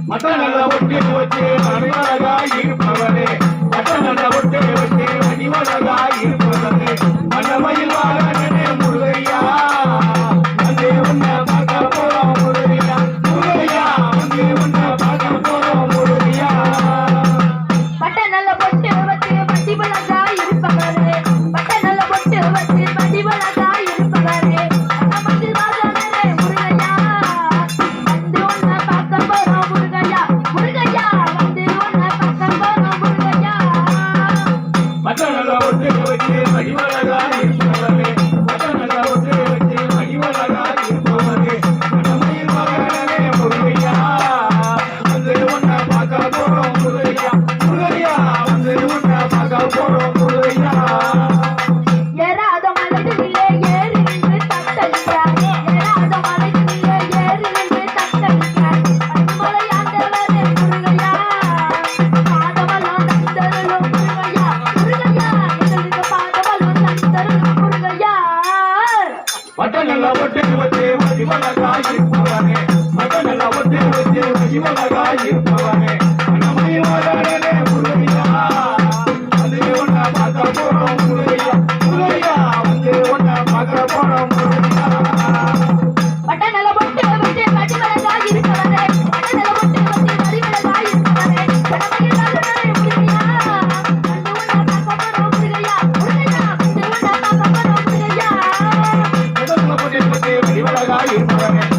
மட்டனல்ல ஒட்டு வச்சு மதிமலகாய் இருப்பவனே மட்டனல்ல ஒட்டு வச்சு மதிமலகாய் இருப்பவனே அன்னமயவாளனே முருகையா வந்து உன்ன பார்க்க போறோம் முருகையா முருகையா வந்து உன்ன பார்க்க போறோம் முருகையா மட்டனல்ல ஒட்டு வச்சு மதிமலகாய் இருப்பவனே மட்டனல்ல ஒட்டு வச்சு மதிமலகாய் இருப்பவனே அன்னமயவாளனே முருகையா வந்து உன்ன பார்க்க போறோம் முருகையா முருகையா வந்து உன்ன பார்க்க போறோம் முருகையா மடிவலகாய் இருப்பவனே